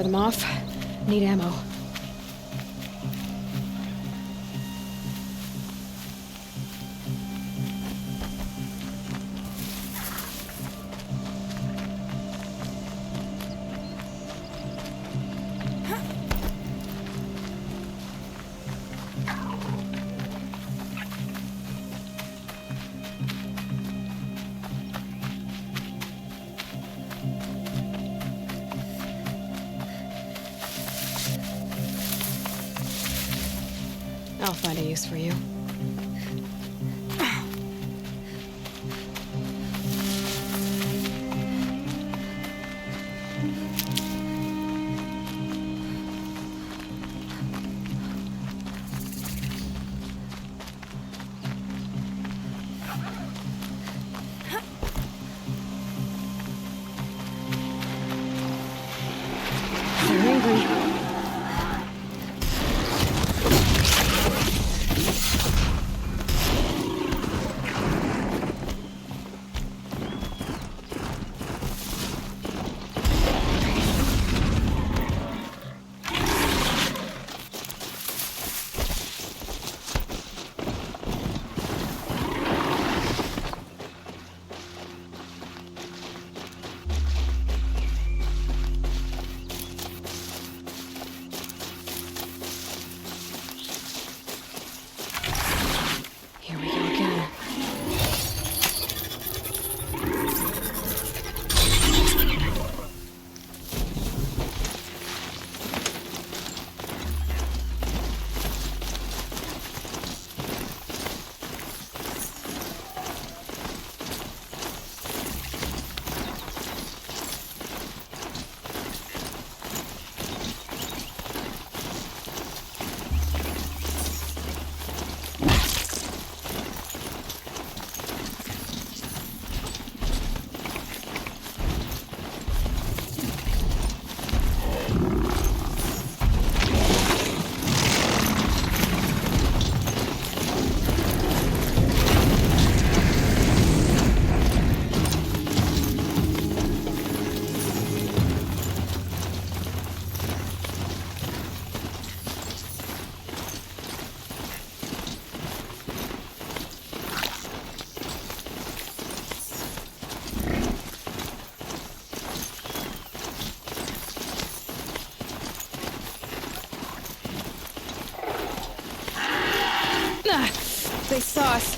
Them off. Need ammo. I'll find a use for you. They're angry. Here we go again. They saw us.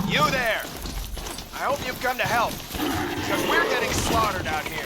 You there! I hope you've come to help, because we're getting slaughtered out here.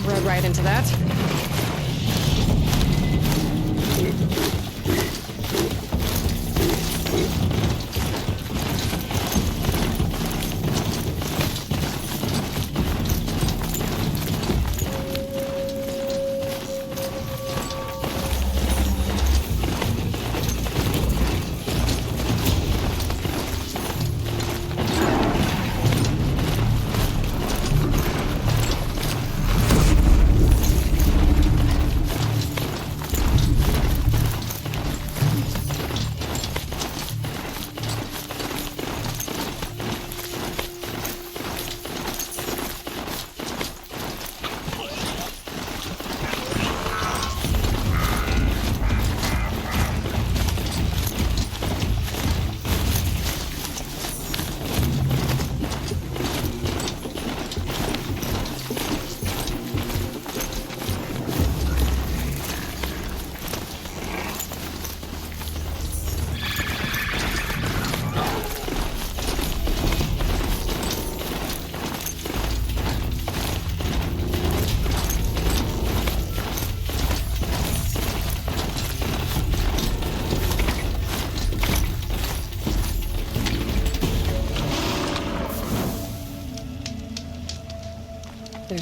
Rode right into that.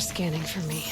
scanning for me.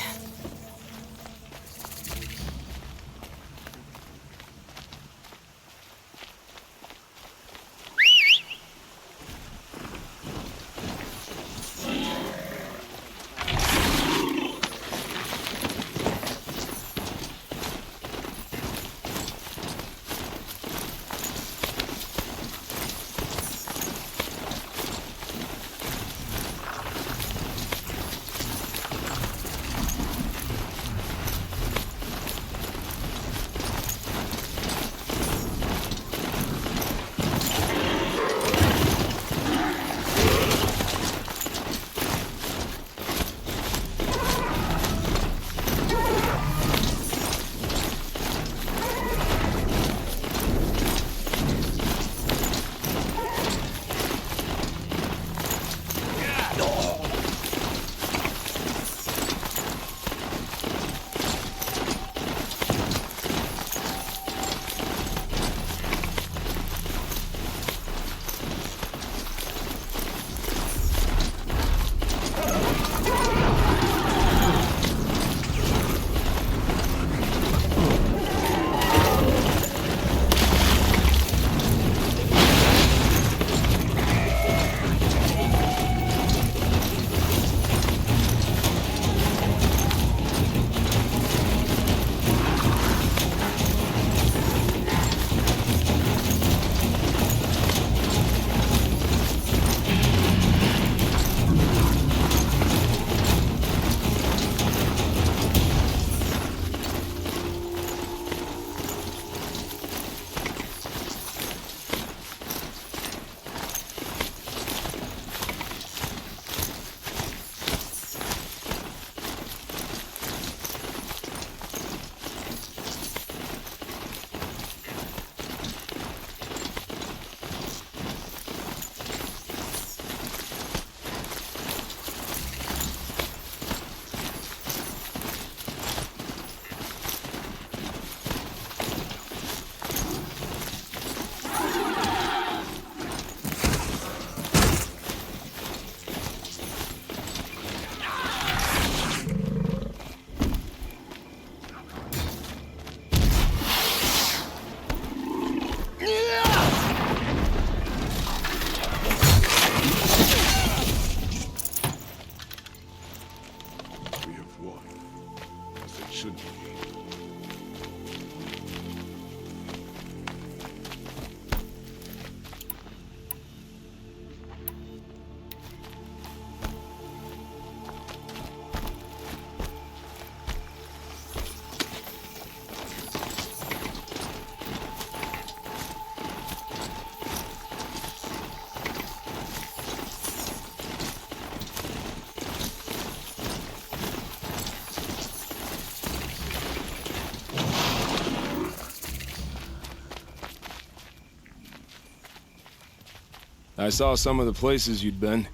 I saw some of the places you'd been.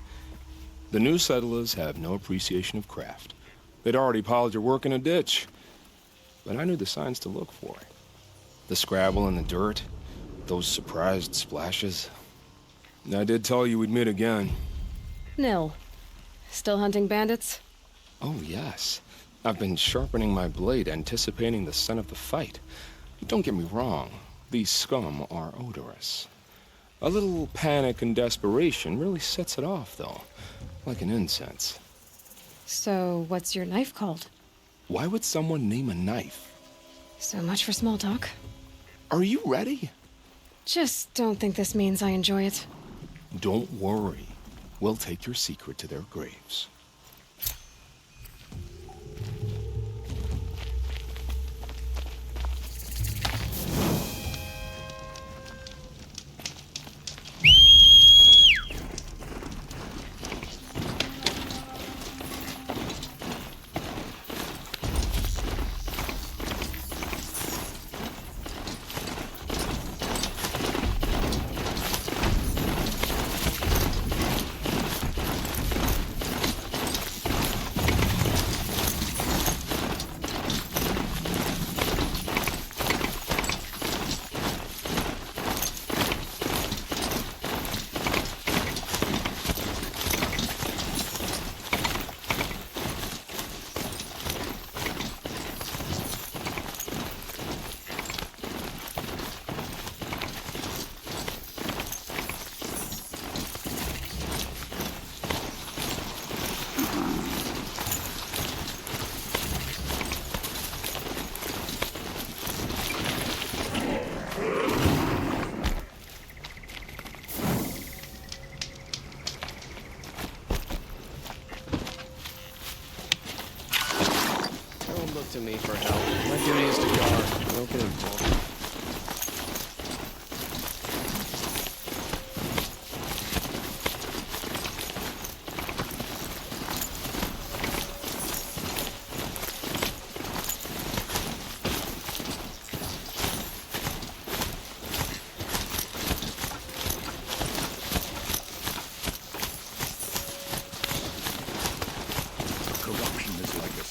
The new settlers have no appreciation of craft. They'd already piled your work in a ditch. But I knew the signs to look for. The scrabble in the dirt, those surprised splashes. I did tell you we'd meet again. Nil. Still hunting bandits? Oh, yes. I've been sharpening my blade, anticipating the scent of the fight. Don't get me wrong. These scum are odorous. A little panic and desperation really sets it off, though. Like an incense. So, what's your knife called? Why would someone name a knife? So much for small talk. Are you ready? Just don't think this means I enjoy it. Don't worry. We'll take your secret to their graves. me for help. My duty is to guard. Don't get involved. Corruption is like a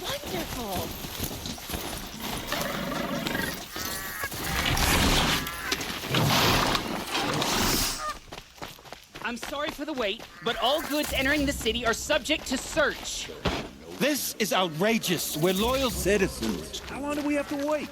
Wonderful! I'm sorry for the wait, but all goods entering the city are subject to search. This is outrageous. We're loyal citizens. How long do we have to wait?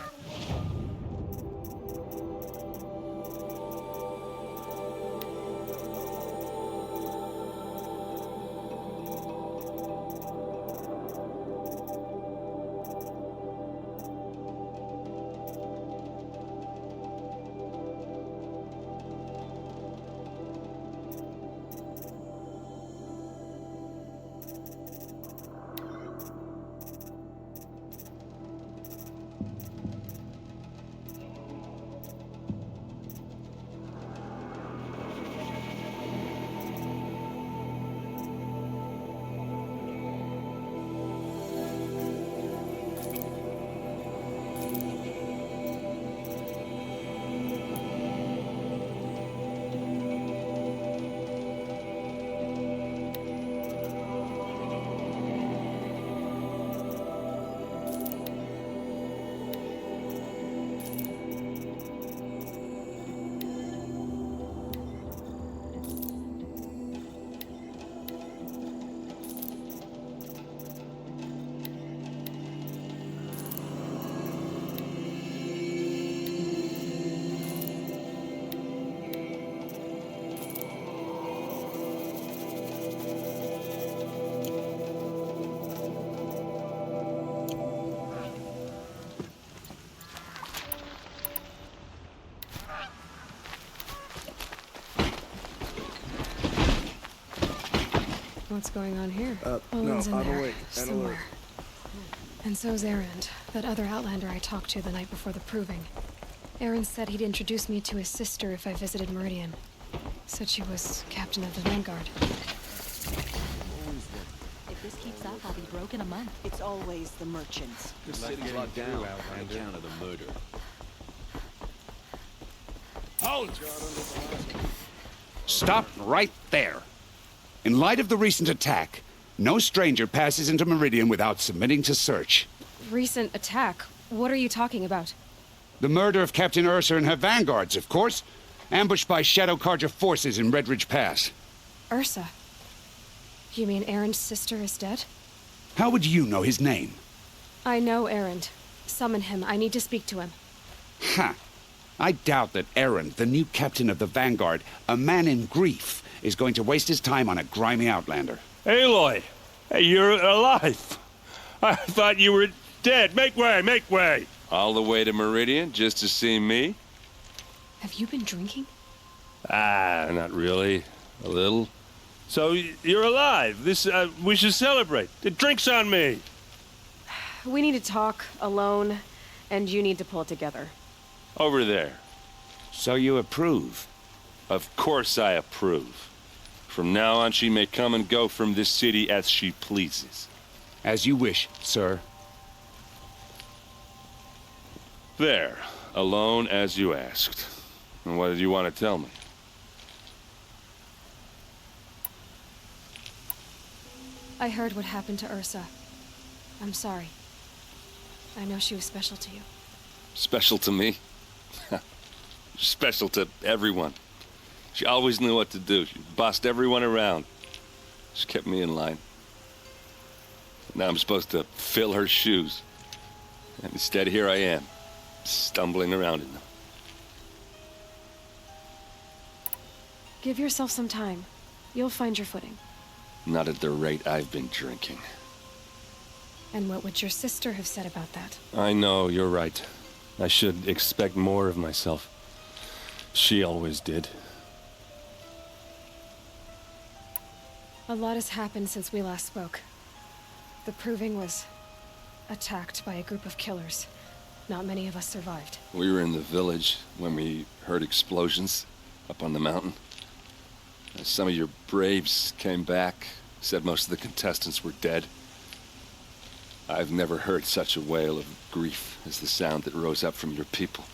What's going on here? No, Owen's in I'm there, awake and somewhere. alert. And so's Erend, that other Outlander I talked to the night before the proving. Erend said he'd introduce me to his sister if I visited Meridian. Said she was captain of the Vanguard. If this keeps up, I'll be broke in a month. It's always the merchants. The city's locked down on account of the murder. Halt! Stop right there. In light of the recent attack, no stranger passes into Meridian without submitting to search. Recent attack? What are you talking about? The murder of Captain Ursa and her vanguards, of course. Ambushed by Shadow Carja forces in Redridge Pass. Ursa? You mean Erend's sister is dead? How would you know his name? I know Erend. Summon him. I need to speak to him. Ha! I doubt that Erend, the new captain of the Vanguard, a man in grief, is going to waste his time on a grimy outlander. Aloy! Hey, you're alive! I thought you were dead. Make way, make way! All the way to Meridian just to see me? Have you been drinking? Ah, not really. A little. So, you're alive. We should celebrate. The drink's on me. We need to talk, alone, and you need to pull it together. Over there. So you approve? Of course I approve. From now on, she may come and go from this city as she pleases. As you wish, sir. There. Alone as you asked. And what did you want to tell me? I heard what happened to Ursa. I'm sorry. I know she was special to you. Special to me? Special to everyone. She always knew what to do. She bossed everyone around. She kept me in line. Now I'm supposed to fill her shoes. And instead, here I am, stumbling around in them. Give yourself some time. You'll find your footing. Not at the rate I've been drinking. And what would your sister have said about that? I know, you're right. I should expect more of myself. She always did. A lot has happened since we last spoke. The Proving was attacked by a group of killers. Not many of us survived. We were in the village when we heard explosions up on the mountain. Some of your braves came back, said most of the contestants were dead. I've never heard such a wail of grief as the sound that rose up from your people.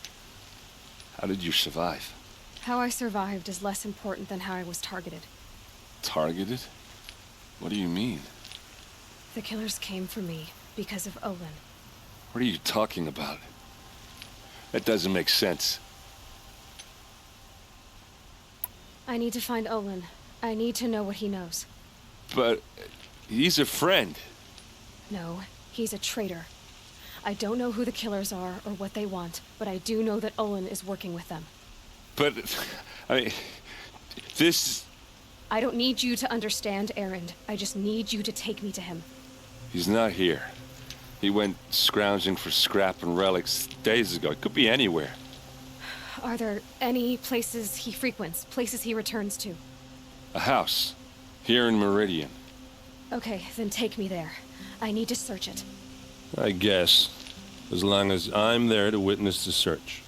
How did you survive? How I survived is less important than how I was targeted. Targeted? What do you mean? The killers came for me because of Olin. What are you talking about? That doesn't make sense. I need to find Olin. I need to know what he knows. But he's a friend. No, he's a traitor. I don't know who the killers are or what they want, but I do know that Olin is working with them. But, I mean, this... I don't need you to understand, Erend. I just need you to take me to him. He's not here. He went scrounging for scrap and relics days ago. It could be anywhere. Are there any places he frequents, places he returns to? A house. Here in Meridian. Okay, then take me there. I need to search it. I guess. As long as I'm there to witness the search.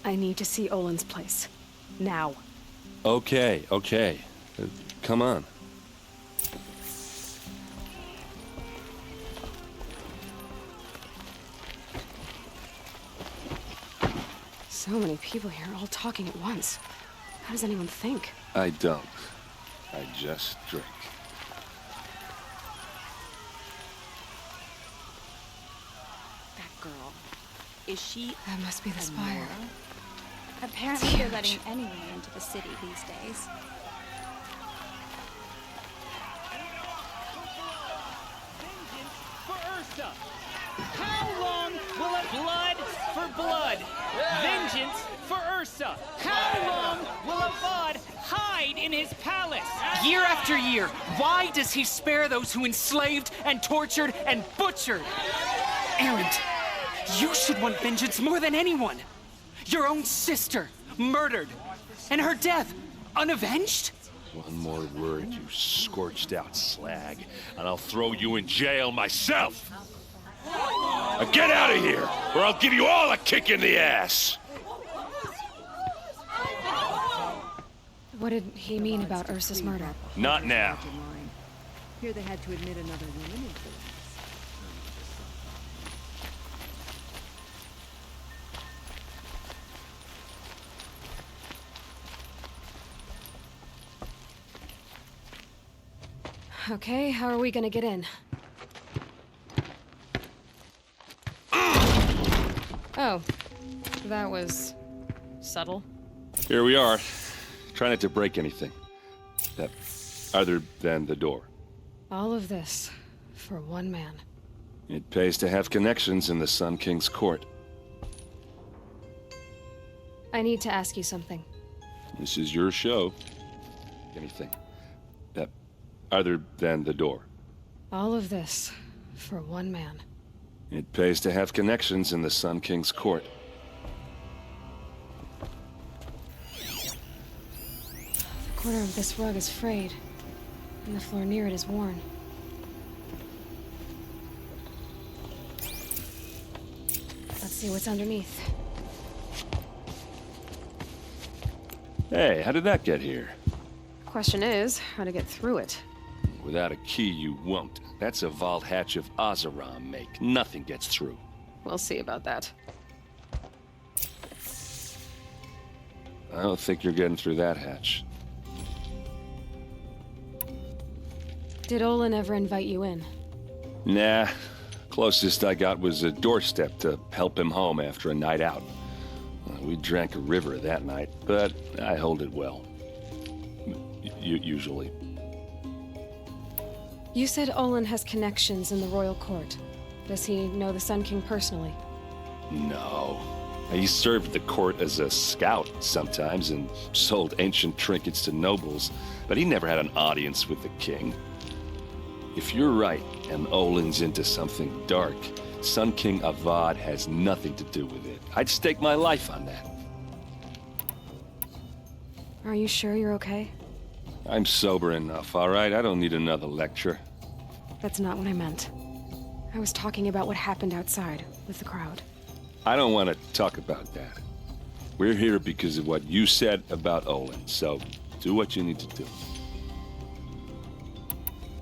I need to see Olin's place. Now. Okay. Come on. So many people here, all talking at once. How does anyone think? I don't. I just drink. That girl. Is she... That must be the spire. Apparently It's they're huge. letting anyone into the city these days. For Ursa! How long will a blood for blood? Vengeance for Ursa! How long will a Vod hide in his palace? Year after year, why does he spare those who enslaved and tortured and butchered? Erend, you should want vengeance more than anyone. Your own sister, murdered, and her death, unavenged? One more word, you scorched out slag, and I'll throw you in jail myself! Now get out of here, or I'll give you all a kick in the ass! What did he mean about Ursa's murder? Not now. Here they had to admit another woman into it. Okay, how are we gonna get in? Oh, that was subtle. Here we are. Try not to break anything. Other than the door. All of this for one man. It pays to have connections in the Sun King's court. I need to ask you something. This is your show. Anything. Other than the door. All of this for one man. It pays to have connections in the Sun King's court. The corner of this rug is frayed, and the floor near it is worn. Let's see what's underneath. Hey, how did that get here? Question is, how to get through it. Without a key, you won't. That's a vault hatch of Oseram make. Nothing gets through. We'll see about that. I don't think you're getting through that hatch. Did Olin ever invite you in? Nah. Closest I got was a doorstep to help him home after a night out. We drank a river that night, but I hold it well. Usually. You said Olin has connections in the royal court. Does he know the Sun King personally? No. He served the court as a scout sometimes and sold ancient trinkets to nobles, but he never had an audience with the king. If you're right, and Olin's into something dark, Sun King Avad has nothing to do with it. I'd stake my life on that. Are you sure you're okay? I'm sober enough, all right? I don't need another lecture. That's not what I meant. I was talking about what happened outside with the crowd. I don't want to talk about that. We're here because of what you said about Olin, so do what you need to do.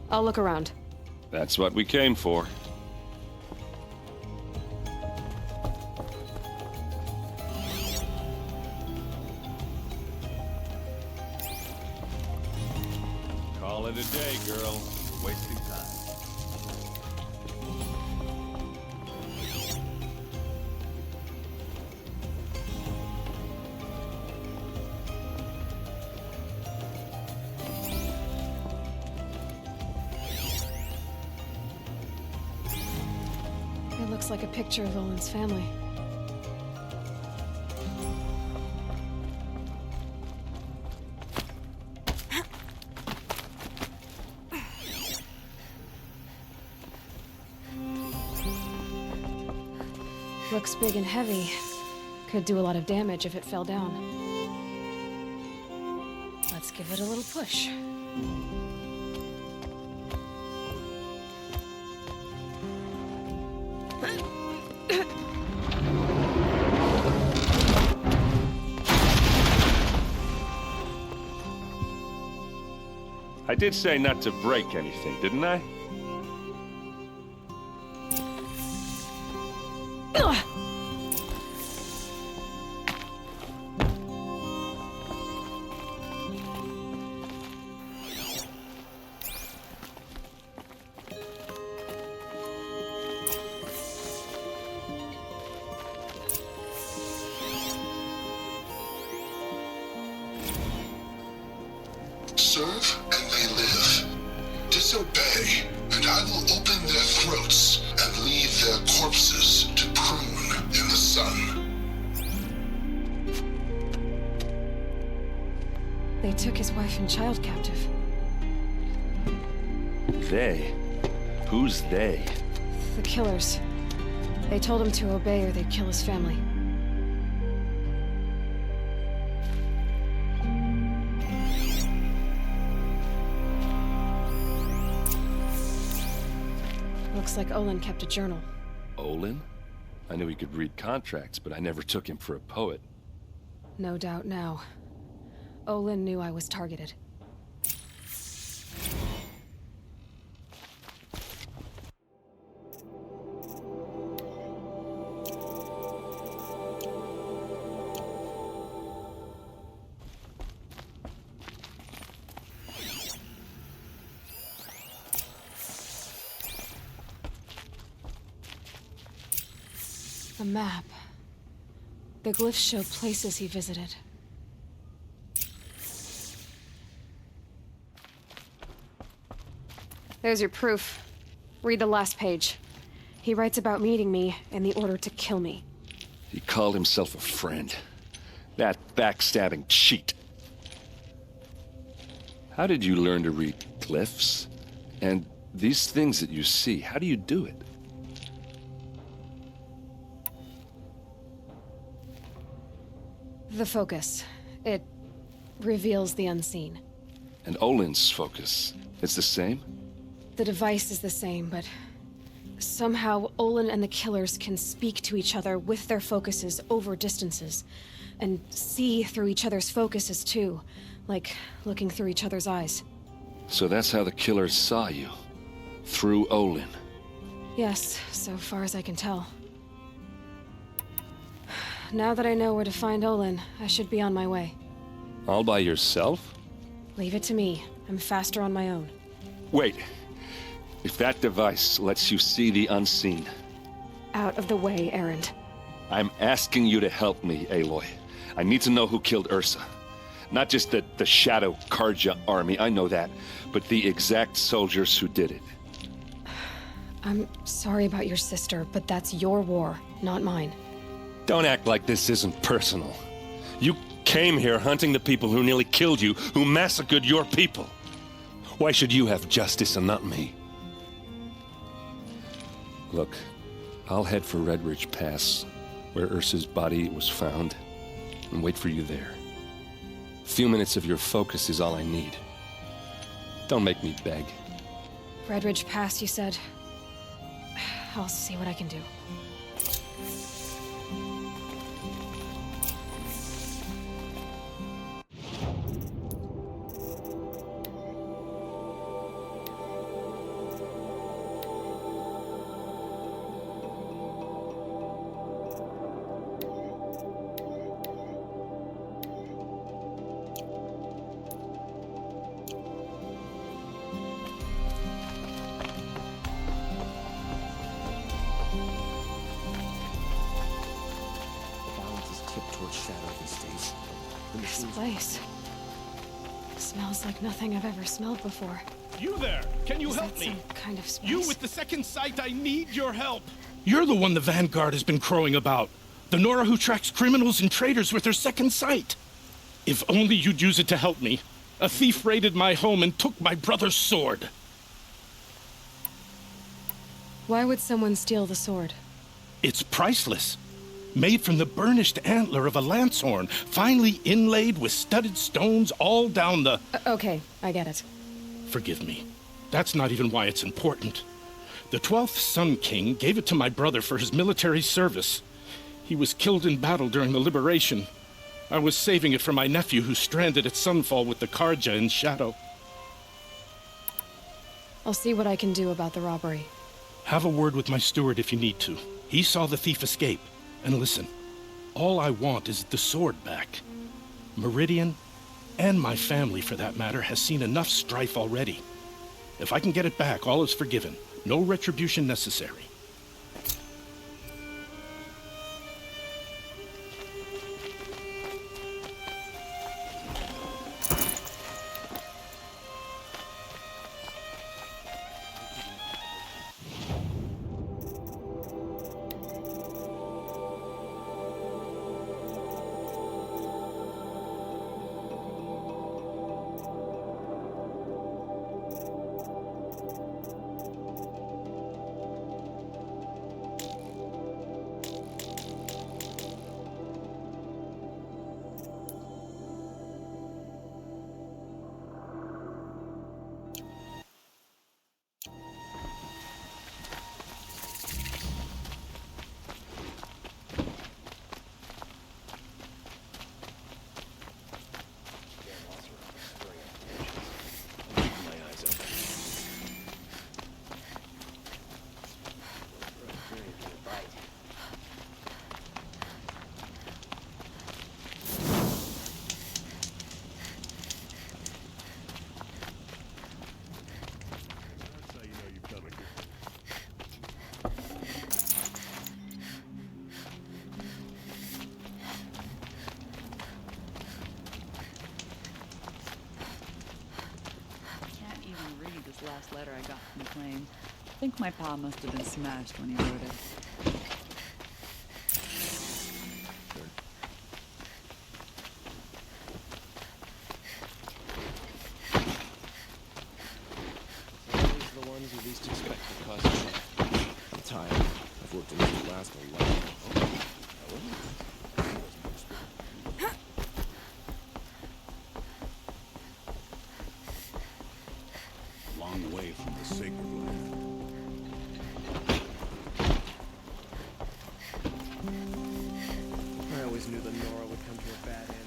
I'll look around. That's what we came for. Call it a day, girl. Wasting time. It looks like a picture of Olin's family. Looks big and heavy. Could do a lot of damage if it fell down. Let's give it a little push. I did say not to break anything, didn't I? Serve and they live. Disobey, and I will open their throats and leave their corpses to prune in the sun. They took his wife and child captive. They? Who's they? The killers. They told him to obey or they'd kill his family. Looks like Olin kept a journal. Olin? I knew he could read contracts, but I never took him for a poet. No doubt now. Olin knew I was targeted. A map. The glyphs show places he visited. There's your proof. Read the last page. He writes about meeting me and the order to kill me. He called himself a friend. That backstabbing cheat. How did you learn to read glyphs? And these things that you see, how do you do it? The focus. It reveals the unseen. And Olin's focus, it's the same? The device is the same, but somehow Olin and the killers can speak to each other with their focuses over distances, and see through each other's focuses too, like looking through each other's eyes. So that's how the killers saw you? Through Olin? Yes, so far as I can tell. Now that I know where to find Olin, I should be on my way. All by yourself? Leave it to me. I'm faster on my own. Wait. If that device lets you see the unseen... Out of the way, Erend. I'm asking you to help me, Aloy. I need to know who killed Ursa. Not just the Shadow Karja army, I know that, but the exact soldiers who did it. I'm sorry about your sister, but that's your war, not mine. Don't act like this isn't personal. You came here hunting the people who nearly killed you, who massacred your people. Why should you have justice and not me? Look, I'll head for Red Ridge Pass, where Ursa's body was found, and wait for you there. A few minutes of your focus is all I need. Don't make me beg. Redridge Pass, you said? I'll see what I can do. This place smells like nothing I've ever smelled before. You there! Can you Is help that me? some kind of space? You with the second sight, I need your help! You're the one the Vanguard has been crowing about. The Nora who tracks criminals and traitors with her second sight. If only you'd use it to help me. A thief raided my home and took my brother's sword. Why would someone steal the sword? It's priceless. Made from the burnished antler of a lancehorn, finely inlaid with studded stones all down the... Okay, I get it. Forgive me. That's not even why it's important. The 12th Sun King gave it to my brother for his military service. He was killed in battle during the Liberation. I was saving it for my nephew who's stranded at Sunfall with the Karja in Shadow. I'll see what I can do about the robbery. Have a word with my steward if you need to. He saw the thief escape. And listen, all I want is the sword back. Meridian, and my family for that matter, has seen enough strife already. If I can get it back, all is forgiven. No retribution necessary. Last letter I got from the plane. I think my pa must have been smashed when he wrote it. Always the ones you least expect to cause trouble. I'm tired. I've worked enough to last a lifetime. Long way from the sacred land. I always knew the Nora would come to a bad end.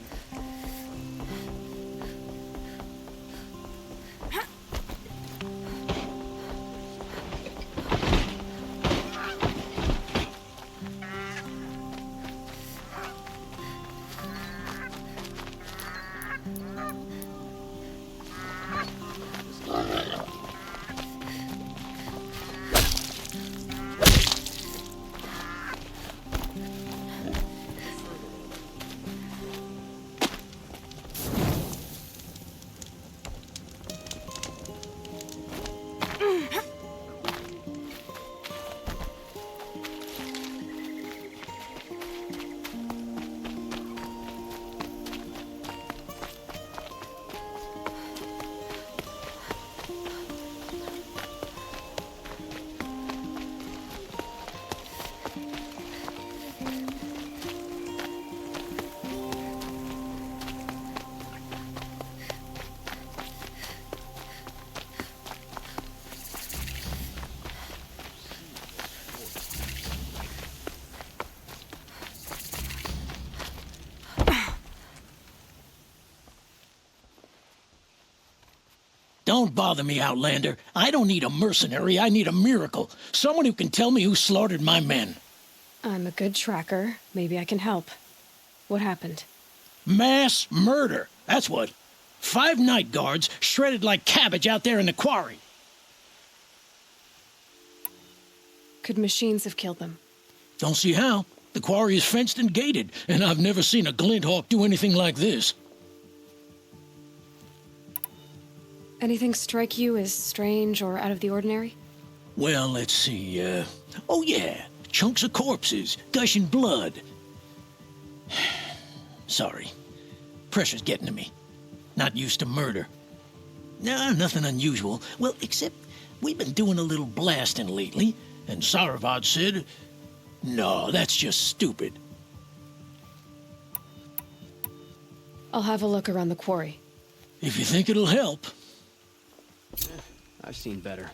Don't bother me, Outlander. I don't need a mercenary, I need a miracle. Someone who can tell me who slaughtered my men. I'm a good tracker. Maybe I can help. What happened? Mass murder, that's what. 5 night guards shredded like cabbage out there in the quarry. Could machines have killed them? Don't see how. The quarry is fenced and gated, and I've never seen a Glinthawk do anything like this. Anything strike you as strange or out of the ordinary? Well, let's see, oh yeah, chunks of corpses, gushing blood. Sorry. Pressure's getting to me. Not used to murder. Nah, nothing unusual. Well, except we've been doing a little blasting lately, and Saravad said, no, that's just stupid. I'll have a look around the quarry. If you think it'll help. I've seen better.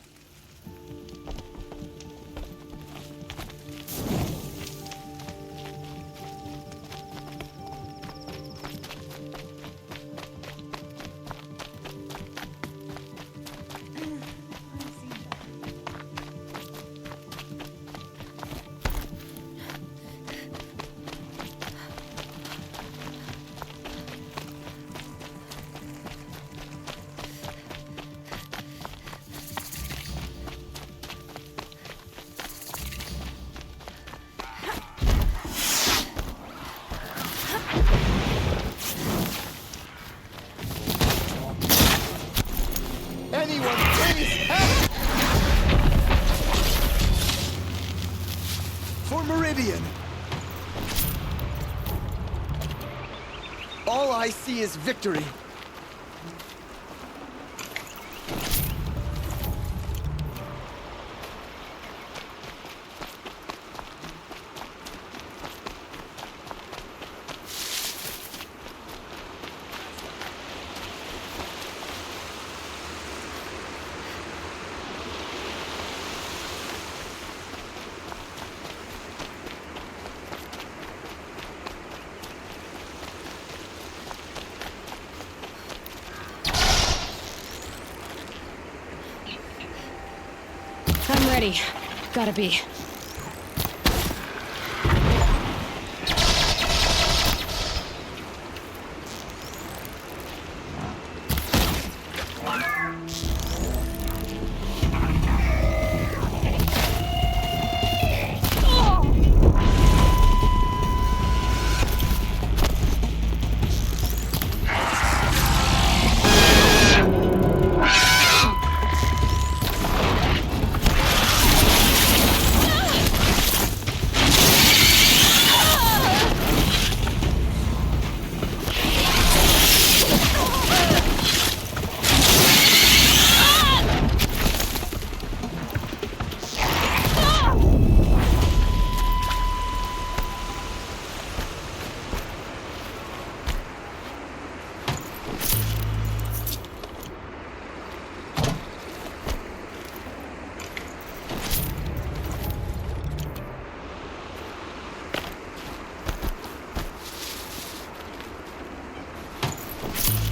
Anyone, please help! For Meridian. All I see is victory. I'm ready. Gotta be.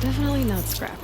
Definitely not scrap.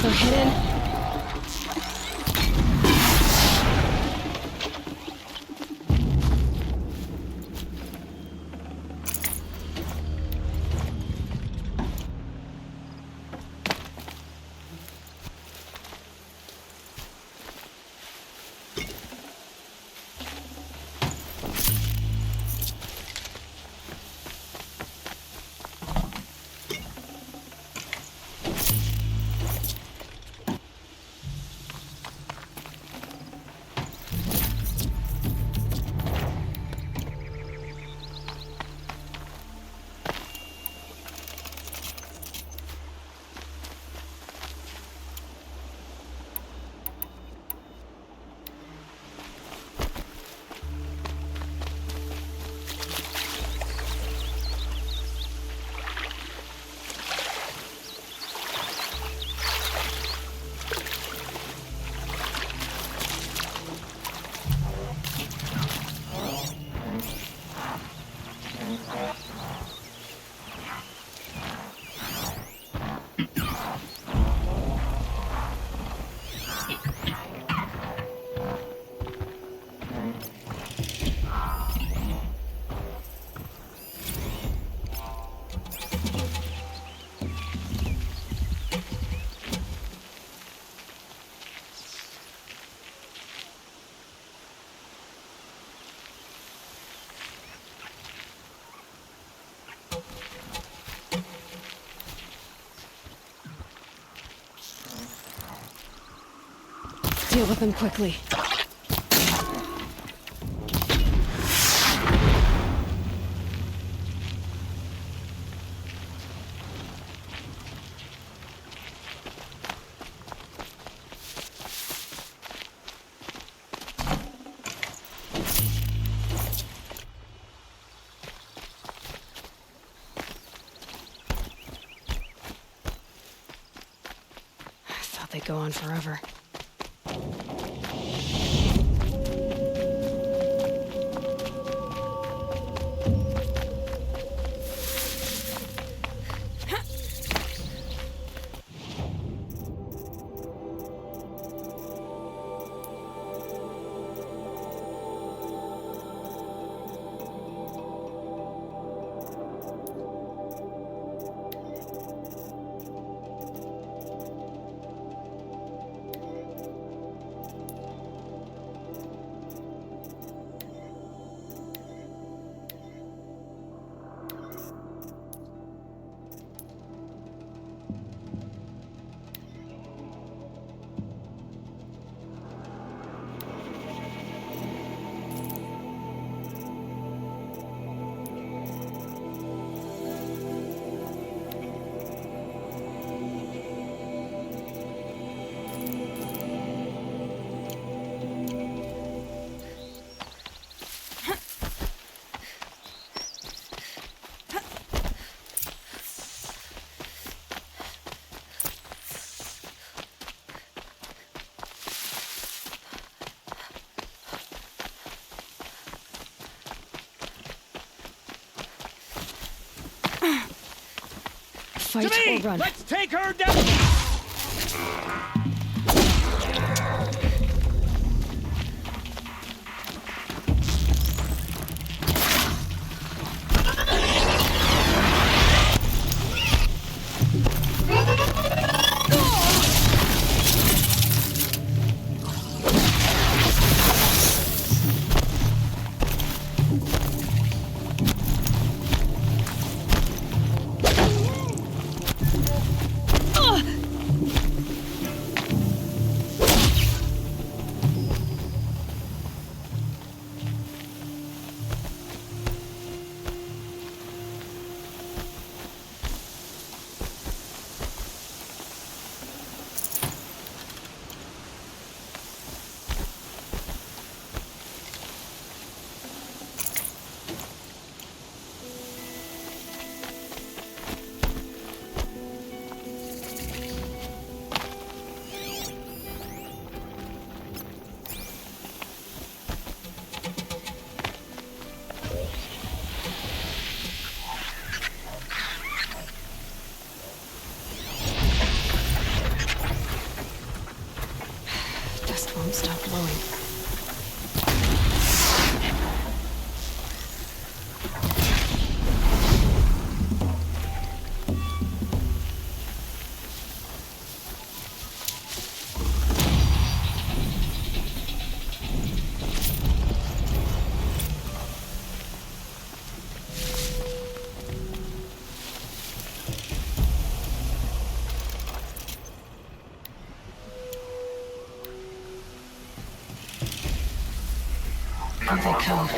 They're hidden. Deal with them quickly. I thought they'd go on forever. Fight or run. Let's take her down! won't stop glowing. Here they come.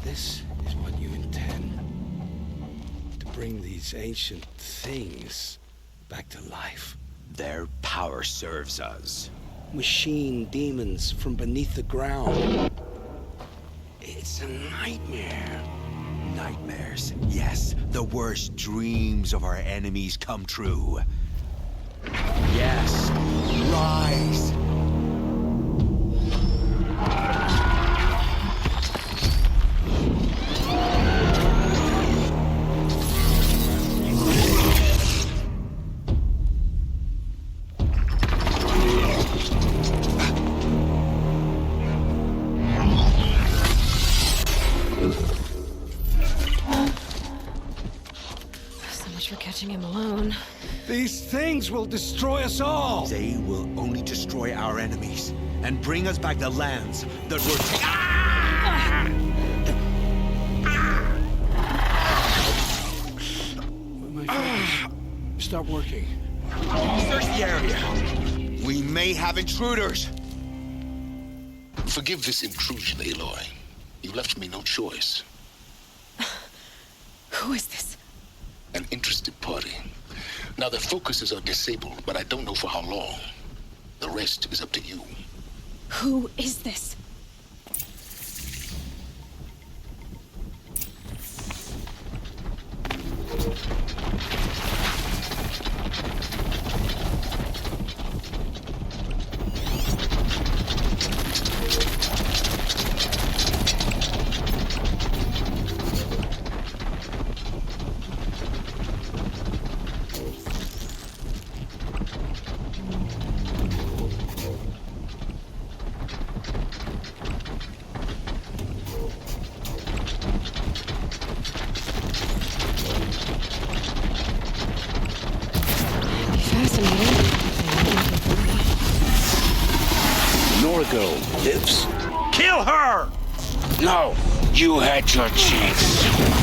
This is what you intend? To bring these ancient things back to life? Their power serves us. Machine demons from beneath the ground. It's a nightmare. Nightmares, yes. The worst dreams of our enemies come true. Yes, rise! For catching him alone. These things will destroy us all! They will only destroy our enemies and bring us back the lands that were My focus. Stop working. Search the area. We may have intruders. Forgive this intrusion, Aloy. You left me no choice. Who is this? An interested party. Now, their focuses are disabled, but I don't know for how long. The rest is up to you. Who is this? ago, lives. Kill her! No, you had your chance.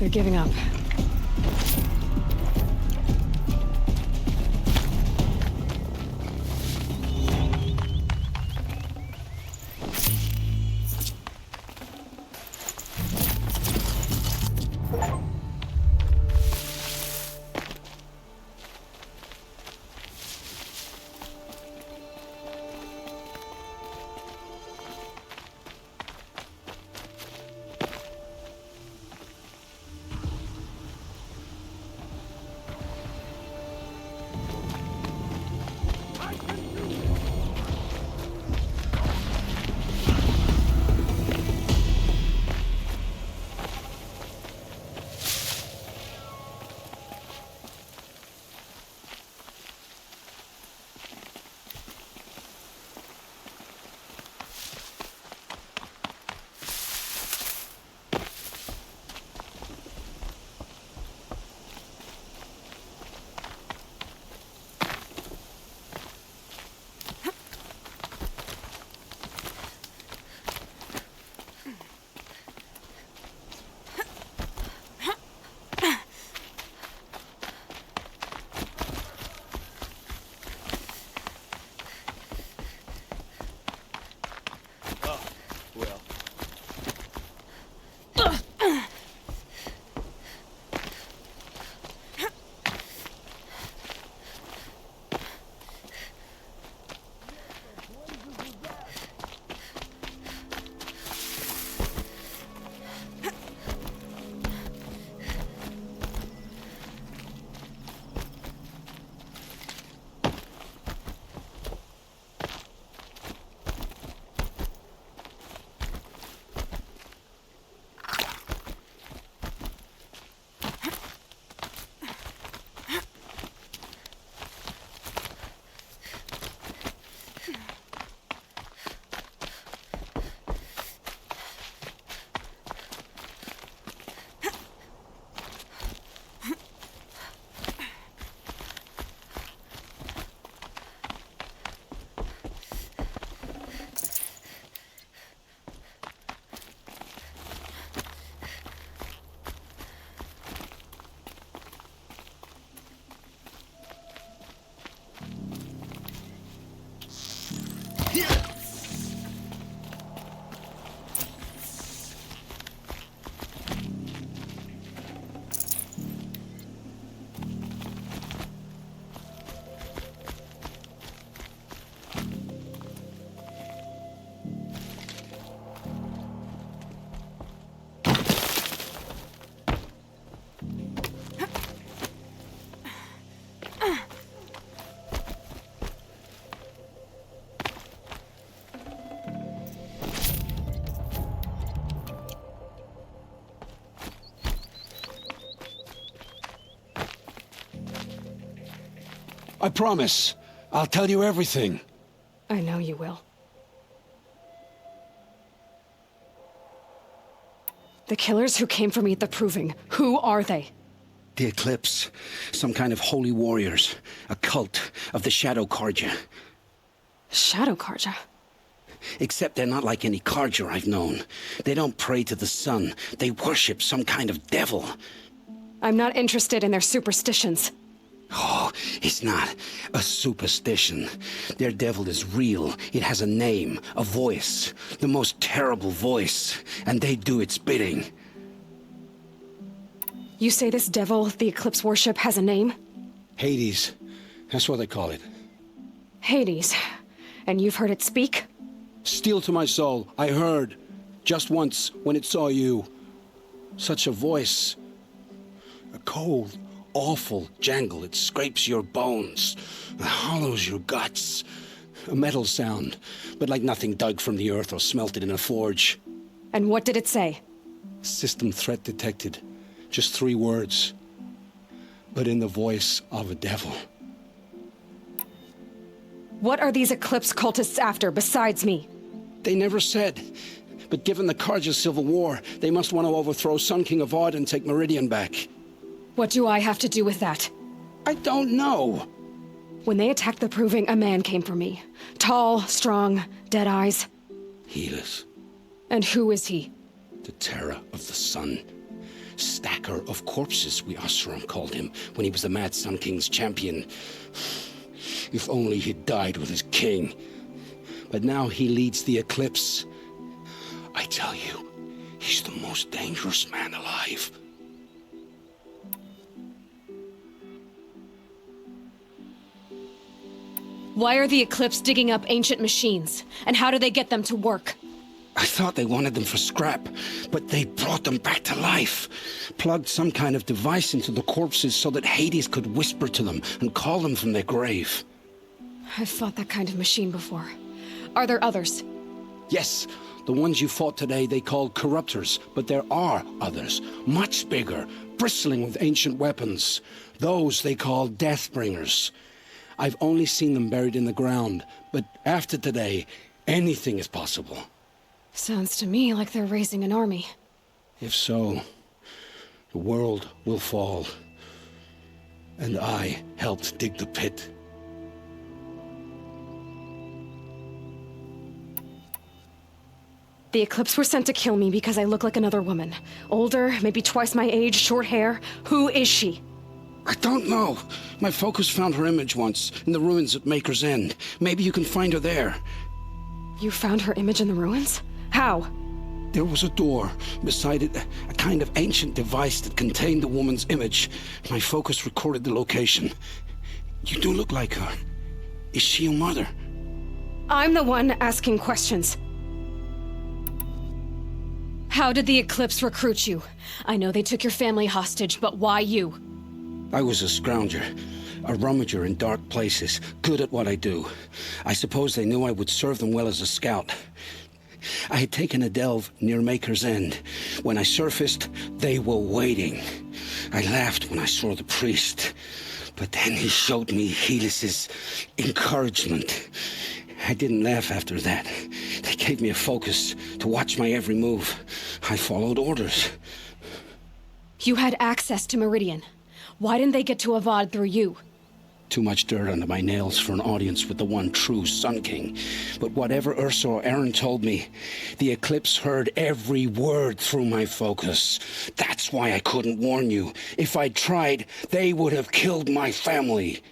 They're giving up. I promise. I'll tell you everything. I know you will. The killers who came for me at the Proving, who are they? The Eclipse. Some kind of holy warriors. A cult of the Shadow Carja. Shadow Carja? Except they're not like any Carja I've known. They don't pray to the sun. They worship some kind of devil. I'm not interested in their superstitions. Oh, it's not a superstition. Their devil is real. It has a name, a voice. The most terrible voice. And they do its bidding. You say this devil the Eclipse worship has a name? Hades. That's what they call it. Hades. And you've heard it speak? Steel to my soul. I heard. Just once, when it saw you. Such a voice. A cold, awful jangle. It scrapes your bones. It hollows your guts. A metal sound, but like nothing dug from the earth or smelted in a forge. And what did it say? System threat detected. Just 3 words. But in the voice of a devil. What are these Eclipse cultists after, besides me? They never said. But given the Carja civil war, they must want to overthrow Sun King Avad and take Meridian back. What do I have to do with that? I don't know. When they attacked the Proving, a man came for me. Tall, strong, dead eyes. Helis. And who is he? The terror of the sun. Stacker of corpses, we Asuram called him, when he was the Mad Sun King's champion. If only he'd died with his king. But now he leads the Eclipse. I tell you, he's the most dangerous man alive. Why are the Eclipse digging up ancient machines? And how do they get them to work? I thought they wanted them for scrap, but they brought them back to life. Plugged some kind of device into the corpses so that Hades could whisper to them and call them from their grave. I've fought that kind of machine before. Are there others? Yes, the ones you fought today they called corruptors, but there are others, much bigger, bristling with ancient weapons. Those they call Deathbringers. I've only seen them buried in the ground, but after today, anything is possible. Sounds to me like they're raising an army. If so, the world will fall. And I helped dig the pit. The Eclipse were sent to kill me because I look like another woman. Older, maybe twice my age, short hair. Who is she? I don't know. My focus found her image once, in the ruins at Maker's End. Maybe you can find her there. You found her image in the ruins? How? There was a door. Beside it, a kind of ancient device that contained the woman's image. My focus recorded the location. You do look like her. Is she your mother? I'm the one asking questions. How did the Eclipse recruit you? I know they took your family hostage, but why you? I was a scrounger, a rummager in dark places, good at what I do. I suppose they knew I would serve them well as a scout. I had taken a delve near Maker's End. When I surfaced, they were waiting. I laughed when I saw the priest, but then he showed me Helis's encouragement. I didn't laugh after that. They gave me a focus to watch my every move. I followed orders. You had access to Meridian. Why didn't they get to Avad through you? Too much dirt under my nails for an audience with the one true Sun King. But whatever Ursa or Aaron told me, the Eclipse heard every word through my focus. That's why I couldn't warn you. If I'd tried, they would have killed my family.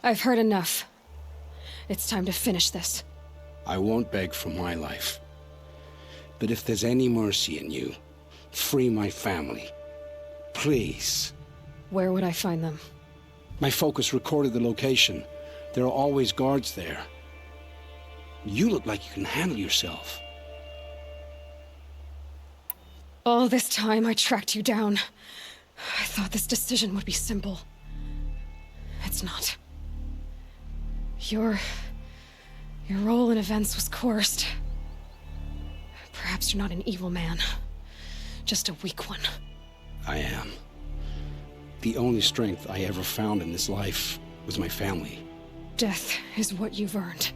I've heard enough. It's time to finish this. I won't beg for my life. But if there's any mercy in you, free my family. Please. Where would I find them? My focus recorded the location. There are always guards there. You look like you can handle yourself. All this time I tracked you down. I thought this decision would be simple. It's not. Your role in events was coerced. Perhaps you're not an evil man. Just a weak one. I am. The only strength I ever found in this life was my family. Death is what you've earned.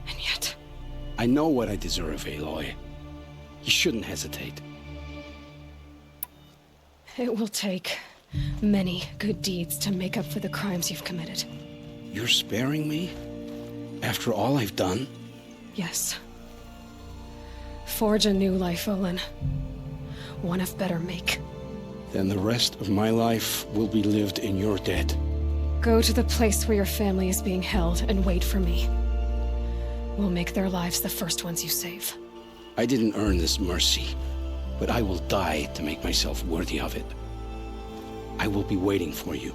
And yet... I know what I deserve, Aloy. You shouldn't hesitate. It will take many good deeds to make up for the crimes you've committed. You're sparing me? After all I've done? Yes. Forge a new life, Olin. One of better make. Then the rest of my life will be lived in your debt. Go to the place where your family is being held and wait for me. We'll make their lives the first ones you save. I didn't earn this mercy, but I will die to make myself worthy of it. I will be waiting for you.